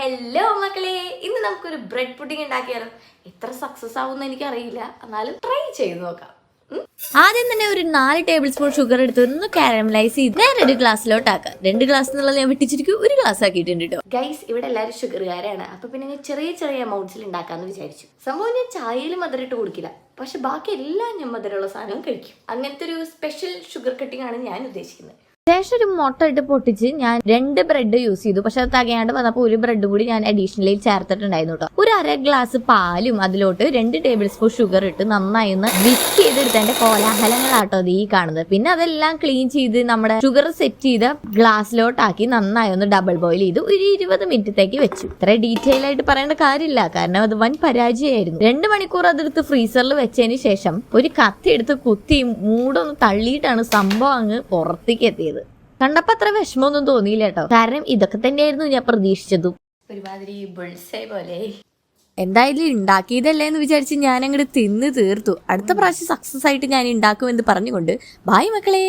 Hello മക്കളെ, ഇന്ന് നമുക്കൊരു ബ്രെഡ് പുഡിംഗ് ഉണ്ടാക്കിയാലോ. എത്ര സക്സസ് ആവുമെന്ന് എനിക്കറിയില്ല, എന്നാലും ട്രൈ ചെയ്ത് നോക്കാം. ആദ്യം തന്നെ ഒരു 4 ടേബിൾ സ്പൂൺ ഷുഗർ എടുത്ത് ഒന്ന് കാരമലൈസ് ചെയ്ത് നേരെ ഒരു ഗ്ലാസ്സിലോട്ടാക്കാം. 2 ഗ്ലാസ് എന്നുള്ളത് ഞാൻ വെട്ടിച്ചിരിക്കും, 1 ഗ്ലാസ് ആക്കിയിട്ടുണ്ട് കേട്ടോ. ഗൈസ്, ഇവിടെ എല്ലാവരും ഷുഗറുകാരാണ്. അപ്പൊ പിന്നെ ഞാൻ ചെറിയ ചെറിയ എമൗണ്ട്സിൽ ഉണ്ടാക്കാന്ന് വിചാരിച്ചു. സംഭവം ഞാൻ ചായയിൽ മധുരം ഇട്ട് കുടിക്കില്ല, പക്ഷെ ബാക്കി എല്ലാ ഞാൻ മധുരമുള്ള സാധനവും കഴിക്കും. അങ്ങനത്തെ ഒരു സ്പെഷ്യൽ ഷുഗർ കട്ടിംഗ് ആണ് ഞാൻ ഉദ്ദേശിക്കുന്നത്. ശേഷം ഒരു മുട്ട ഇട്ട് പൊട്ടിച്ച് ഞാൻ 2 ബ്രെഡ് യൂസ് ചെയ്തു. പക്ഷെ അത് തികയാണ്ട് വന്നപ്പോൾ 1 ബ്രെഡ് കൂടി ഞാൻ അഡീഷണലി ചേർത്തിട്ടുണ്ടായിരുന്നു കേട്ടോ. ഒരു 1/2 ഗ്ലാസ് പാലും അതിലോട്ട് 2 ടേബിൾ സ്പൂൺ ഷുഗർ ഇട്ട് നന്നായി ഒന്ന് മിക്സ് ചെയ്തെടുത്തതിന്റെ കോലാഹലങ്ങളാട്ടോ അത് ഈ കാണുന്നത്. പിന്നെ അതെല്ലാം ക്ലീൻ ചെയ്ത് നമ്മുടെ ഷുഗർ സെറ്റ് ചെയ്ത ഗ്ലാസ്സിലോട്ടാക്കി നന്നായി ഒന്ന് ഡബിൾ ബോയിൽ ചെയ്ത് ഒരു 20 മിനിറ്റത്തേക്ക് വെച്ചു. ഇത്ര ഡീറ്റെയിൽ ആയിട്ട് പറയേണ്ട കാര്യമില്ല, കാരണം അത് വൻ പരാജയമായിരുന്നു. 2 മണിക്കൂർ അതെടുത്ത് ഫ്രീസറിൽ വെച്ചതിന് ശേഷം ഒരു കത്തി എടുത്ത് കുത്തി മൂടൊന്ന് തള്ളിയിട്ടാണ് സംഭവം അങ്ങ് പുറത്തേക്ക് എത്തിയത്. കണ്ടപ്പോ അത്ര വിഷമമൊന്നും തോന്നിയില്ല കേട്ടോ, കാരണം ഇതൊക്കെ തന്നെയായിരുന്നു ഞാൻ പ്രതീക്ഷിച്ചതും. ഒരുമാതിരി ബുൾസൈ പോലെ. എന്തായാലും ഉണ്ടാക്കിയതല്ലേ എന്ന് വിചാരിച്ച് ഞാൻ അങ്ങോട്ട് തിന്ന് തീർത്തു. അടുത്ത പ്രാവശ്യം സക്സസ് ആയിട്ട് ഞാൻ ഉണ്ടാക്കുമെന്ന് പറഞ്ഞുകൊണ്ട് ബൈ മക്കളെ.